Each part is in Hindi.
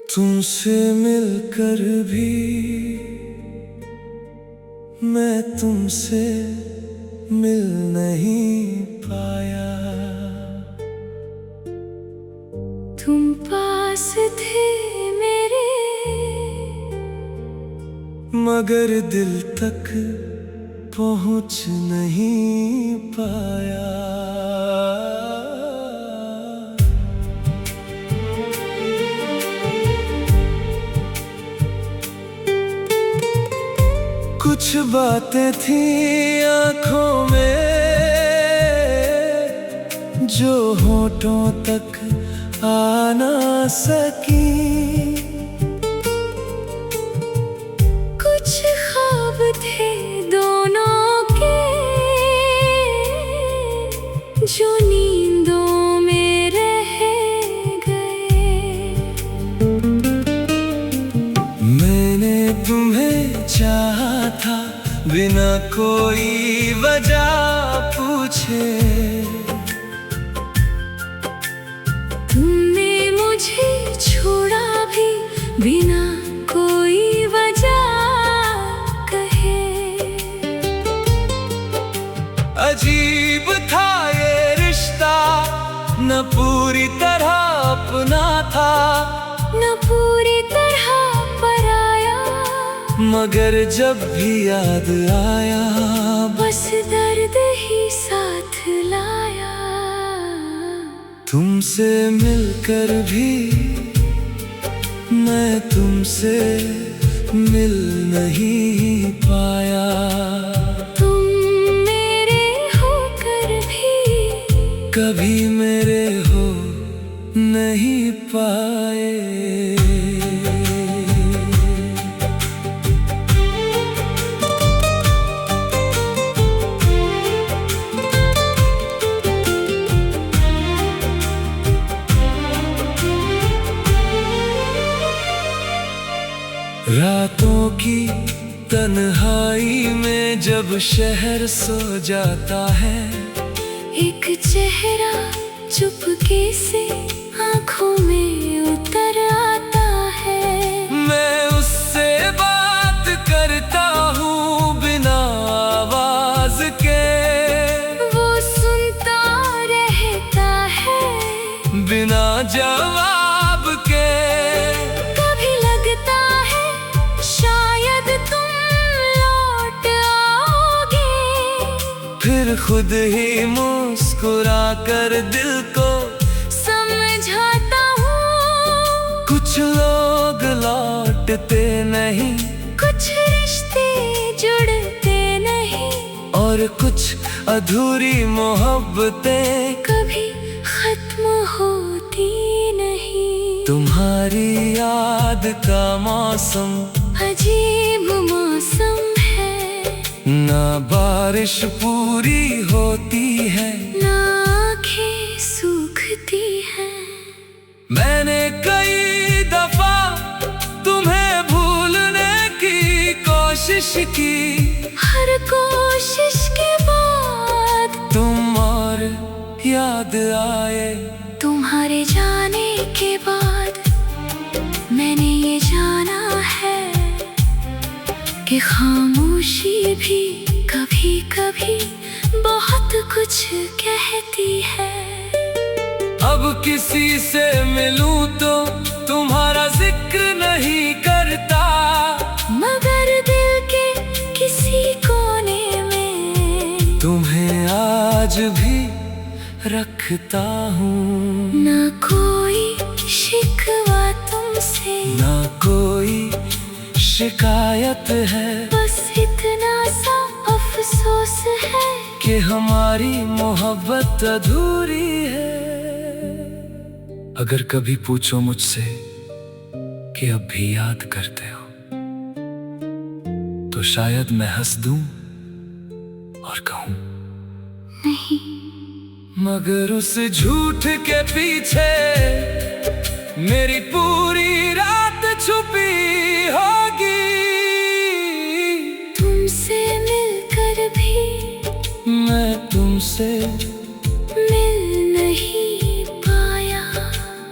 तुमसे मिलकर भी मैं तुमसे मिल नहीं पाया। तुम पास थे मेरे मगर दिल तक पहुंच नहीं पाया। कुछ बातें थी आँखों में जो होठों तक आ ना सकी। कुछ ख्वाब थे दोनों के जो नींदों में रह गए। मैंने तुम्हें चाहा था बिना कोई वजह पूछे। तुमने मुझे छोड़ा भी बिना कोई वजह कहे। अजीब था ये रिश्ता, न पूरी तरह अपना था न पूरी तरह पराया। मगर जब भी याद आया बस दर्द ही साथ लाया। तुमसे मिलकर भी मैं तुमसे मिल नहीं पाया। तुम मेरे होकर भी कभी मेरे हो नहीं पाए। रातों की तन्हाई में जब शहर सो जाता है, एक चेहरा चुपके से आँखों में उतर आता है। मैं उससे बात करता हूँ बिना आवाज के। वो सुनता रहता है बिना जवाब के। कभी लगता है शायद तुम लौट आओगे। फिर खुद ही मुस्कुरा कर दिल को समझाता हूँ कुछ लोग लौटते नहीं, कुछ रिश्ते जुड़ते नहीं, और कुछ अधूरी मोहब्बतें कभी खत्म होती नहीं। तुम्हारी याद का मौसम अजीब मौसम है, ना बारिश पूरी होती है ना आँखें सूखती हैं। मैंने कई दफा तुम्हें भूलने की कोशिश की। हर कोशिश के बाद तुम और याद आए। तुम्हारे जाने के बाद मैंने ये जाना है कि खामोशी भी कभी कभी बहुत कुछ कहती है। अब किसी से मिलूं तो तुम्हारा जिक्र नहीं करता, मगर दिल के किसी कोने में तुम्हें आज भी रखता हूँ। ना कोई शिकवा तुमसे, ना कोई शिकायत है, बस इतना सा अफसोस है कि हमारी मोहब्बत अधूरी है। अगर कभी पूछो मुझसे कि अब भी याद करते हो, तो शायद मैं हंस दूं और कहूं नहीं। मगर उस झूठ के पीछे मेरी पूरी रात छुपी होगी। तुमसे मिलकर भी तुमसे मिल नहीं पाया।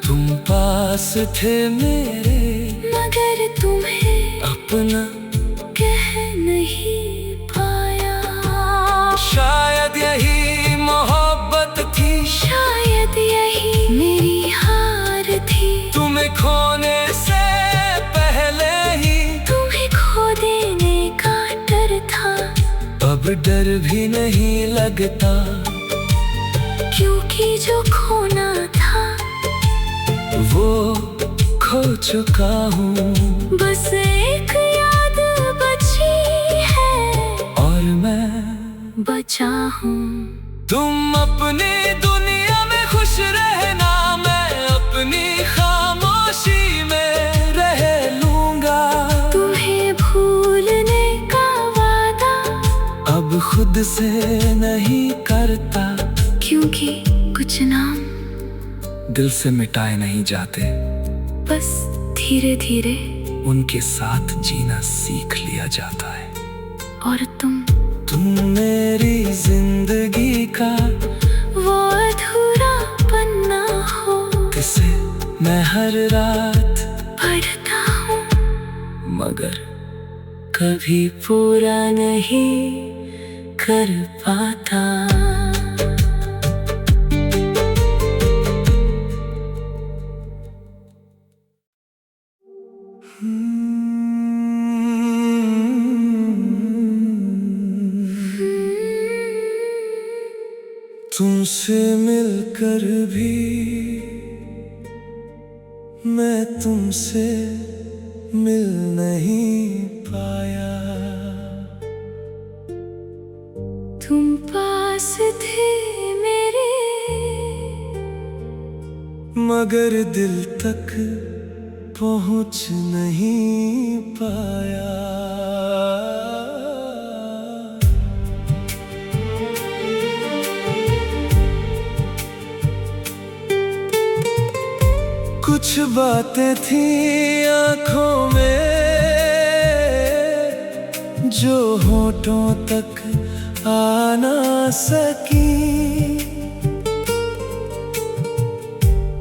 तुम पास थे मेरे मगर तुम्हें अपना कह नहीं पाया। शायद यही मोहब्बत थी, शायद यही मेरी हार थी। तुम्हें खोने से पहले ही तुम्हें खो देने का डर था। अब डर भी नहीं लगता, क्योंकि जो खोना था वो खो चुका हूँ। बस एक याद बची है और मैं बचा हूँ। तुम अपनी दुनिया में खुश रहना, मैं अपनी खामोशी में रह लूंगा। तुम्हें भूलने का वादा अब खुद से नहीं करता, क्योंकि कुछ नाम दिल से मिटाए नहीं जाते। बस धीरे धीरे उनके साथ जीना सीख लिया जाता है। और तुम मेरी जिंदगी का वो अधूरा पन्ना हो, किसे मैं हर रात पढ़ता हूँ मगर कभी पूरा नहीं कर पाता। तुमसे मिलकर भी मैं तुमसे मिल नहीं पाया। तुम पास थे मेरे मगर दिल तक पहुंच नहीं पाया। कुछ बातें थी आँखों में जो होठों तक आ ना सकी।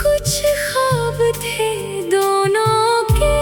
कुछ ख्वाब थे दोनों के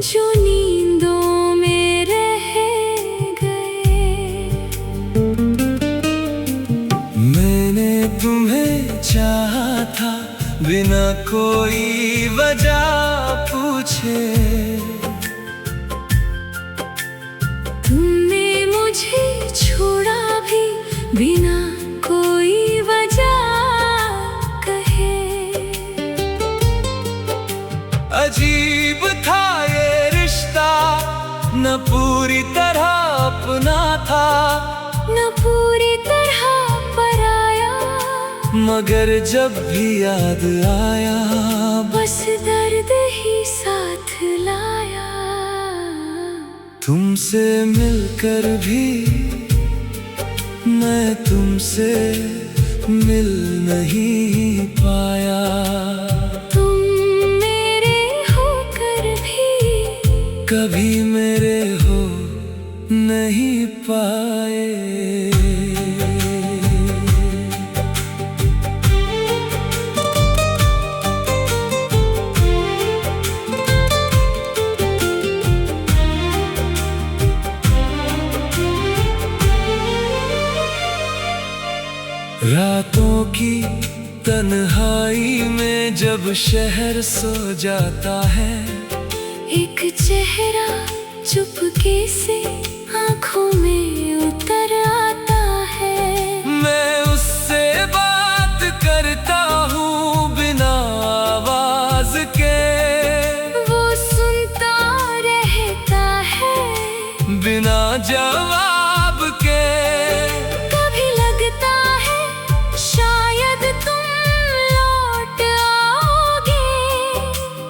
जो नींदों में रह गए। मैंने तुम्हें चाहा था बिना कोई वजह पूछे। तुमने मुझे छोड़ा भी बिना कोई वजह कहे। अजीब था ये रिश्ता, न पूरी तरह अपना था, न पूरी तरह पराया। मगर जब भी याद आया बस दर्द ही साथ लाया। तुमसे मिलकर भी मैं तुमसे मिल नहीं पाया। तुम मेरे होकर भी कभी मेरे हो नहीं पाए। रातों की तन्हाई में जब शहर सो जाता है, एक चेहरा चुपके से आँखों में उतर आता है। मैं उससे बात करता हूँ बिना आवाज के, वो सुनता रहता है बिना जवाब के। कभी लगता है शायद तुम लौट आओगे,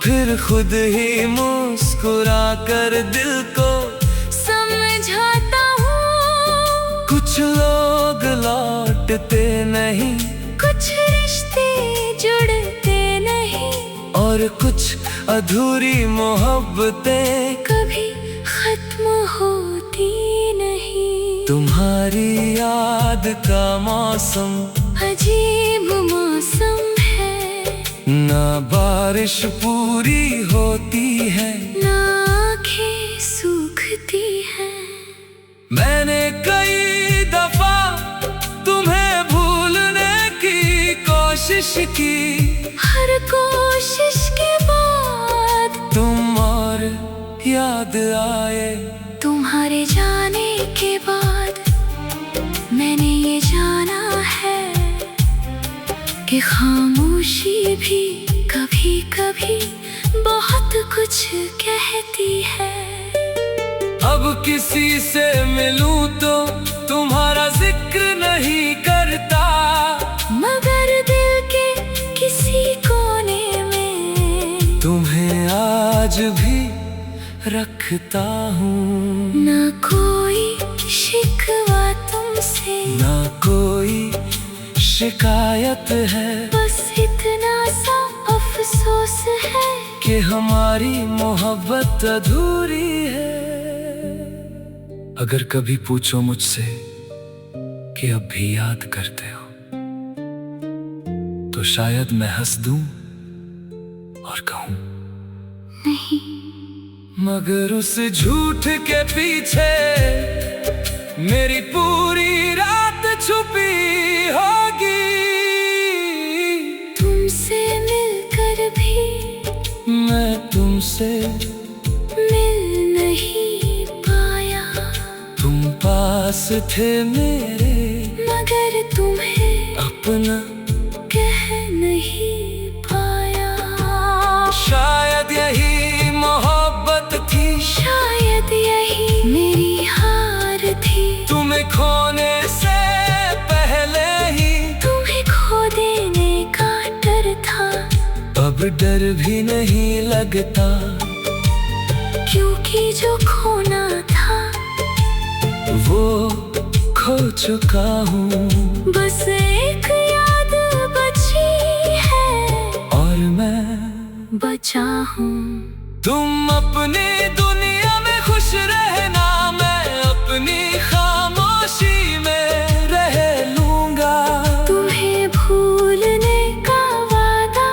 फिर खुद ही मुस्कुरा कर दिल को समझाता हूँ। कुछ लोग लौटते नहीं, कुछ रिश्ते जुड़ते नहीं, और कुछ अधूरी मोहब्बतें कभी खत्म होती नहीं। तुम्हारी याद का मौसम अजीब मौसम है, ना बारिश पूरी होती है, ना आँखें सूखती है। मैंने कई दफा तुम्हें भूलने की कोशिश की, हर कोशिश के बाद तुम और याद आए। तुम्हारे जाने के बाद मैंने ये जाना है कि खामोशी भी कभी कभी बहुत कुछ कहती है। अब किसी से मिलूं तो तुम्हारा जिक्र नहीं करता, मगर दिल के किसी कोने में तुम्हें आज भी रखता हूँ। ना कोई शिकवा तुमसे, ना कोई शिकायत है, बस इतना सा अफसोस है कि हमारी मोहब्बत अधूरी है। अगर कभी पूछो मुझसे कि अब भी याद करते हो, तो शायद मैं हंस दूं और कहूं नहीं। मगर उस झूठ के पीछे मेरी पूरी रात छुपी होगी। तुमसे मिलकर भी मैं तुमसे मिल नहीं पाया, तुम पास थे मेरे, मगर तुम्हें अपना कह नहीं पाया। शायद यही मोहब्बत थी, शायद यही मेरी हार थी। तुम्हें खोने से पहले ही तुम्हें खो देने का डर था, अब डर भी नहीं लगता, क्योंकि जो खोना था वो खो चुका हूँ। बस एक याद बची है और मैं बचा हूँ। तुम अपनी दुनिया में खुश रहना, मैं अपनी खामोशी में रह लूंगा। तुम्हें भूलने का वादा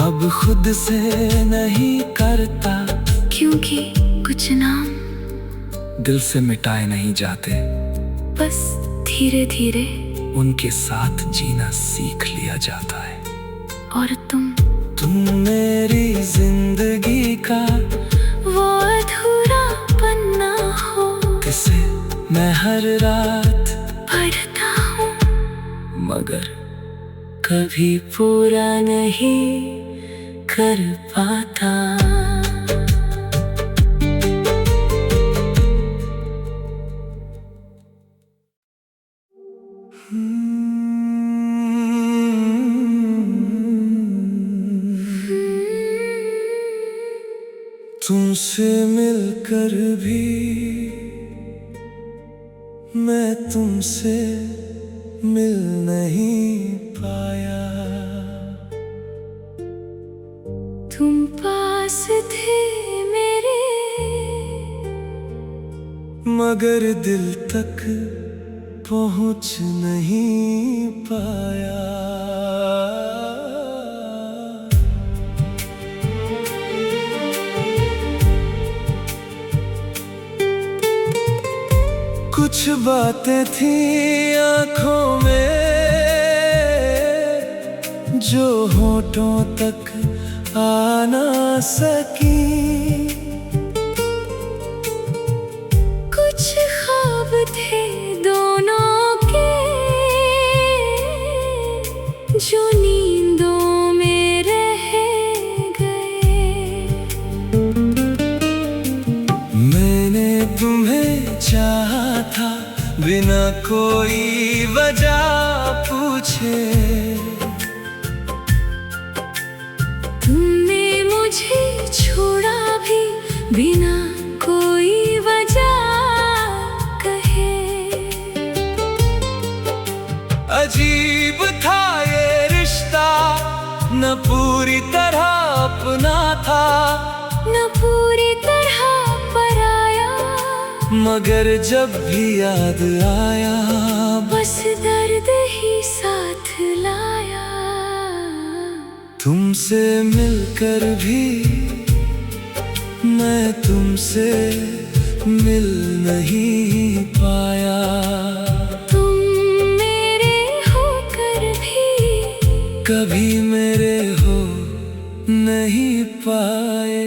अब खुद से नहीं करता, क्योंकि कुछ नाम दिल से मिटाए नहीं जाते, बस धीरे धीरे उनके साथ जीना सीख लिया जाता है। और तुम मेरी जिंदगी का वो अधूरा पन्ना हो, किसे मैं हर रात पढ़ता हूँ, मगर कभी पूरा नहीं कर पाता। तुमसे मिलकर भी मैं तुमसे मिल नहीं पाया। तुम पास थे मेरे, मगर दिल तक पहुंच नहीं पाया। कुछ बातें थी आंखों में जो होठों तक आ ना सकी, कुछ ख्वाब थे दोनों के जो नींदों में रह गए। मैंने तुम्हें चाहा था बिना कोई वजह पूछे, तुमने मुझे छोड़ा भी बिना कोई वजह कहे। अजीब था ये रिश्ता, न पूरी तरह अपना था, न पूरी तरह पराया, मगर जब भी याद आया बस दर्द ही साथ लाया। तुमसे मिलकर भी मैं तुमसे मिल नहीं पाया। तुम मेरे होकर भी कभी मेरे हो नहीं पाए।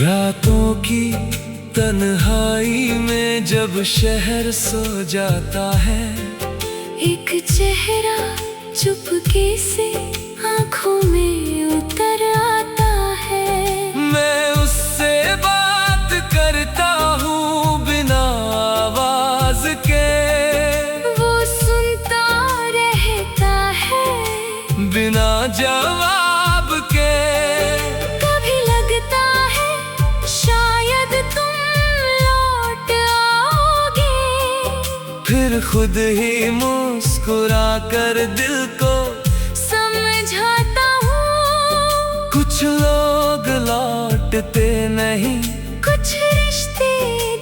रातों की तन्हाई में जब शहर सो जाता है, एक चेहरा चुपके से आँखों में उतर आता है। मैं उससे बात करता हूँ बिना आवाज के, वो सुनता रहता है बिना जवाब के। कभी लगता है शायद तुम लौट आओगे, फिर खुद ही मुस्कुरा कर दिल को समझाता हूँ। कुछ लोग लौटते नहीं, कुछ रिश्ते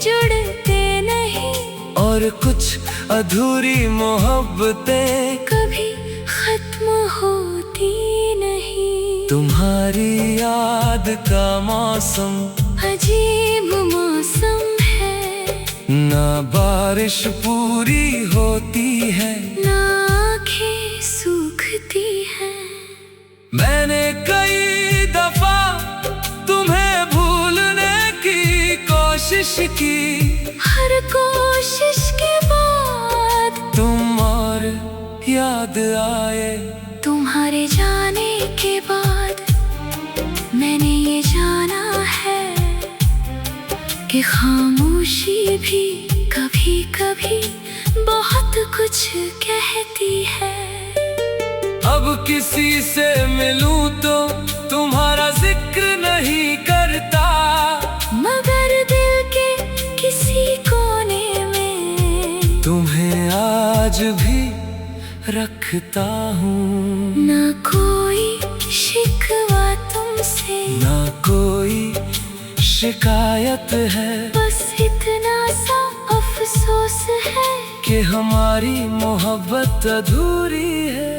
जुड़ते नहीं, और कुछ अधूरी मोहब्बतें कभी खत्म होती नहीं। तुम्हारी याद का मौसम अजीब मौसम है, ना बारिश पूरी होती है, ना आँखें सूखती है। मैंने कई दफा तुम्हें भूलने की कोशिश की, हर कोशिश के बाद तुम और याद आए। तुम्हारे जाने के बाद मैंने ये जाना है कि खामोशी भी कभी कभी बहुत कुछ कहती है। अब किसी से मिलूं तो तुम्हारा जिक्र नहीं करता, मगर दिल के किसी कोने में तुम्हें आज भी रखता हूँ। ना कोई शिकवा तुमसे, ना कोई शिकायत है, बस इतना सा अफसोस है कि हमारी मोहब्बत अधूरी है।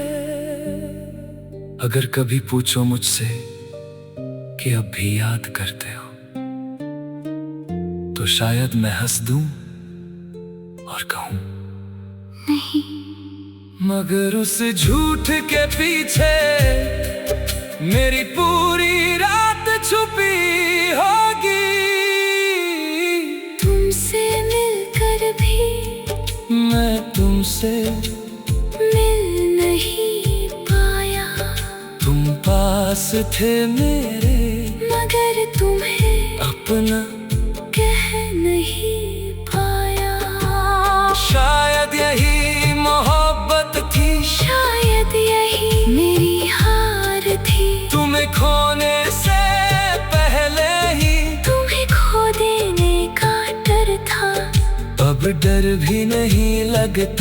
अगर कभी पूछो मुझसे कि अब भी याद करते हो, तो शायद मैं हंस दूं और कहूं नहीं। मगर उस झूठ के पीछे मेरी पूरी रात छुपी होगी। तुमसे मिलकर भी मैं तुमसे मिल नहीं पाया, तुम पास थे मेरे, मगर तुम्हें अपना कह नहीं पाया। शायद यही मोहब्बत थी, शायद यही मेरी हार थी। तुम्हें खोने से पहले ही तुम्हें खो देने का डर था, अब डर भी नहीं लगता।